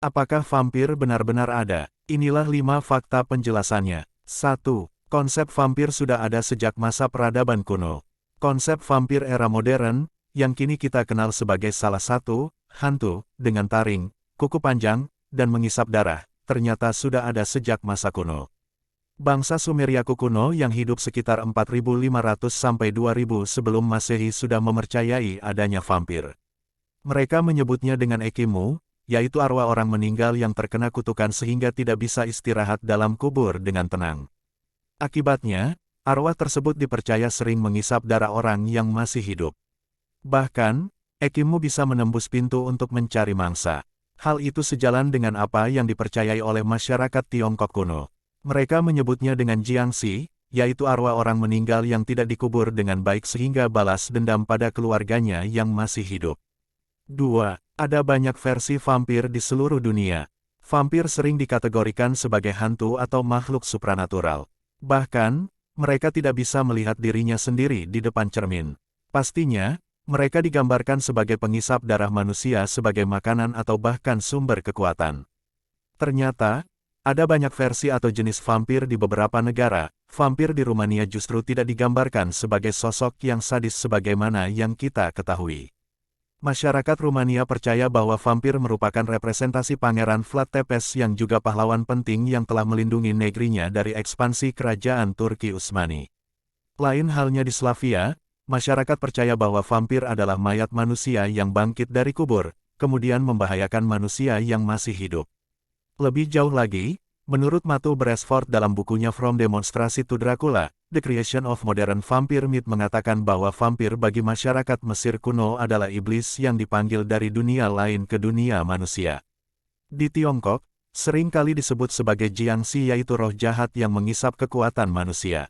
Apakah vampir benar-benar ada? Inilah 5 fakta penjelasannya. 1. Konsep vampir sudah ada sejak masa peradaban kuno. Konsep vampir era modern, yang kini kita kenal sebagai salah satu, hantu, dengan taring, kuku panjang, dan mengisap darah, ternyata sudah ada sejak masa kuno. Bangsa Sumeria kuno yang hidup sekitar 4500 sampai 2000 sebelum Masehi sudah mempercayai adanya vampir. Mereka menyebutnya dengan Ekimu, yaitu arwah orang meninggal yang terkena kutukan sehingga tidak bisa istirahat dalam kubur dengan tenang. Akibatnya, arwah tersebut dipercaya sering mengisap darah orang yang masih hidup. Bahkan, Ekimu bisa menembus pintu untuk mencari mangsa. Hal itu sejalan dengan apa yang dipercayai oleh masyarakat Tiongkok kuno. Mereka menyebutnya dengan Jiangxi, yaitu arwah orang meninggal yang tidak dikubur dengan baik sehingga balas dendam pada keluarganya yang masih hidup. 2. Ada banyak versi vampir di seluruh dunia. Vampir sering dikategorikan sebagai hantu atau makhluk supranatural. Bahkan, mereka tidak bisa melihat dirinya sendiri di depan cermin. Pastinya, mereka digambarkan sebagai pengisap darah manusia sebagai makanan atau bahkan sumber kekuatan. Ternyata, ada banyak versi atau jenis vampir di beberapa negara. Vampir di Rumania justru tidak digambarkan sebagai sosok yang sadis sebagaimana yang kita ketahui. Masyarakat Rumania percaya bahwa vampir merupakan representasi Pangeran Vlad Tepes yang juga pahlawan penting yang telah melindungi negerinya dari ekspansi kerajaan Turki Utsmani. Lain halnya di Slavia, masyarakat percaya bahwa vampir adalah mayat manusia yang bangkit dari kubur, kemudian membahayakan manusia yang masih hidup. Lebih jauh lagi, menurut Matthew Brassford dalam bukunya From Demonstrasi to Dracula, The Creation of Modern Vampire Myth mengatakan bahwa vampir bagi masyarakat Mesir kuno adalah iblis yang dipanggil dari dunia lain ke dunia manusia. Di Tiongkok, sering kali disebut sebagai Jiangxi yaitu roh jahat yang mengisap kekuatan manusia.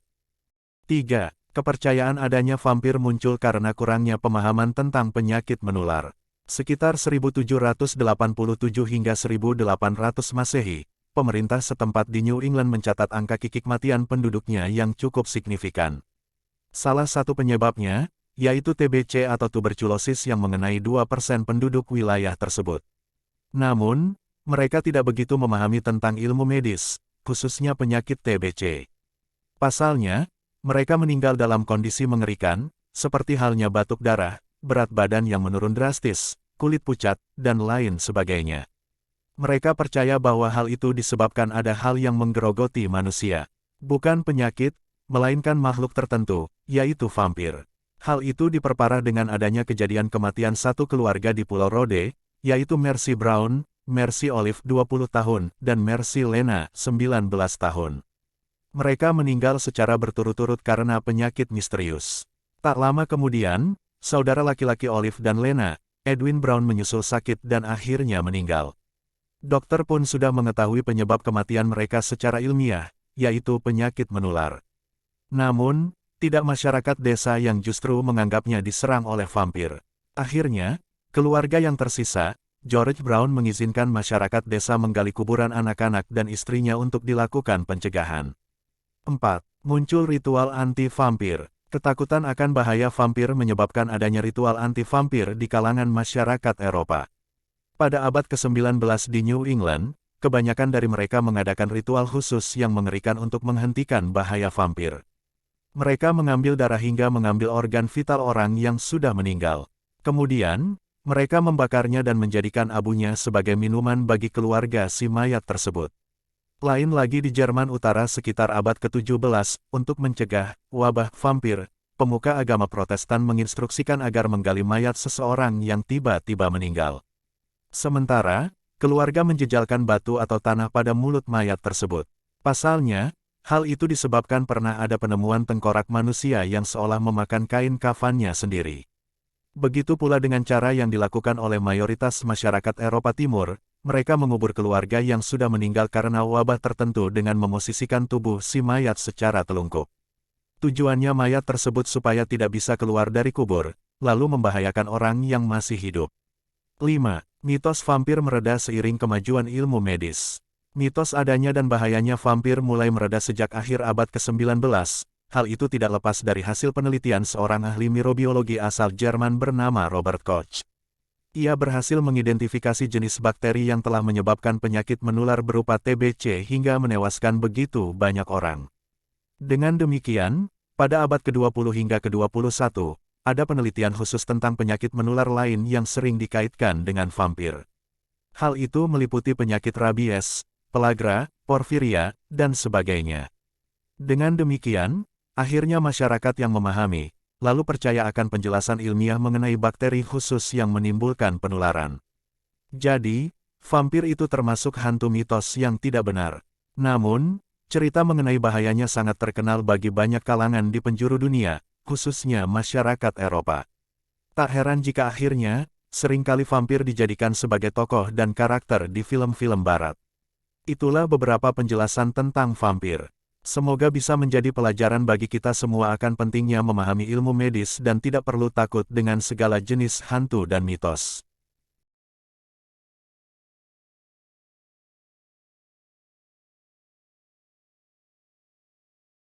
3. Kepercayaan adanya vampir muncul karena kurangnya pemahaman tentang penyakit menular. Sekitar 1787 hingga 1800 Masehi, pemerintah setempat di New England mencatat angka kematian penduduknya yang cukup signifikan. Salah satu penyebabnya, yaitu TBC atau tuberkulosis yang mengenai 2% penduduk wilayah tersebut. Namun, mereka tidak begitu memahami tentang ilmu medis, khususnya penyakit TBC. Pasalnya, mereka meninggal dalam kondisi mengerikan, seperti halnya batuk darah, berat badan yang menurun drastis, kulit pucat, dan lain sebagainya. Mereka percaya bahwa hal itu disebabkan ada hal yang menggerogoti manusia. Bukan penyakit, melainkan makhluk tertentu, yaitu vampir. Hal itu diperparah dengan adanya kejadian kematian satu keluarga di Pulau Rode, yaitu Mercy Brown, Mercy Olive 20 tahun, dan Mercy Lena 19 tahun. Mereka meninggal secara berturut-turut karena penyakit misterius. Tak lama kemudian, saudara laki-laki Olive dan Lena, Edwin Brown menyusul sakit dan akhirnya meninggal. Dokter pun sudah mengetahui penyebab kematian mereka secara ilmiah, yaitu penyakit menular. Namun, tidak masyarakat desa yang justru menganggapnya diserang oleh vampir. Akhirnya, keluarga yang tersisa, George Brown mengizinkan masyarakat desa menggali kuburan anak-anak dan istrinya untuk dilakukan pencegahan. 4. Muncul ritual anti-vampir. Ketakutan akan bahaya vampir menyebabkan adanya ritual anti-vampir di kalangan masyarakat Eropa. Pada abad ke-19 di New England, kebanyakan dari mereka mengadakan ritual khusus yang mengerikan untuk menghentikan bahaya vampir. Mereka mengambil darah hingga mengambil organ vital orang yang sudah meninggal. Kemudian, mereka membakarnya dan menjadikan abunya sebagai minuman bagi keluarga si mayat tersebut. Lain lagi di Jerman Utara sekitar abad ke-17, untuk mencegah wabah vampir, pemuka agama Protestan menginstruksikan agar menggali mayat seseorang yang tiba-tiba meninggal. Sementara, keluarga menjejalkan batu atau tanah pada mulut mayat tersebut. Pasalnya, hal itu disebabkan pernah ada penemuan tengkorak manusia yang seolah memakan kain kafannya sendiri. Begitu pula dengan cara yang dilakukan oleh mayoritas masyarakat Eropa Timur, mereka mengubur keluarga yang sudah meninggal karena wabah tertentu dengan memosisikan tubuh si mayat secara telungkup. Tujuannya mayat tersebut supaya tidak bisa keluar dari kubur, lalu membahayakan orang yang masih hidup. 5. Mitos vampir mereda seiring kemajuan ilmu medis. Mitos adanya dan bahayanya vampir mulai mereda sejak akhir abad ke-19. Hal itu tidak lepas dari hasil penelitian seorang ahli mikrobiologi asal Jerman bernama Robert Koch. Ia berhasil mengidentifikasi jenis bakteri yang telah menyebabkan penyakit menular berupa TBC hingga menewaskan begitu banyak orang. Dengan demikian, pada abad ke-20 hingga ke-21, ada penelitian khusus tentang penyakit menular lain yang sering dikaitkan dengan vampir. Hal itu meliputi penyakit rabies, pelagra, porfiria, dan sebagainya. Dengan demikian, akhirnya masyarakat yang memahami, lalu percaya akan penjelasan ilmiah mengenai bakteri khusus yang menimbulkan penularan. Jadi, vampir itu termasuk hantu mitos yang tidak benar. Namun, cerita mengenai bahayanya sangat terkenal bagi banyak kalangan di penjuru dunia, khususnya masyarakat Eropa. Tak heran jika akhirnya, seringkali vampir dijadikan sebagai tokoh dan karakter di film-film barat. Itulah beberapa penjelasan tentang vampir. Semoga bisa menjadi pelajaran bagi kita semua akan pentingnya memahami ilmu medis dan tidak perlu takut dengan segala jenis hantu dan mitos.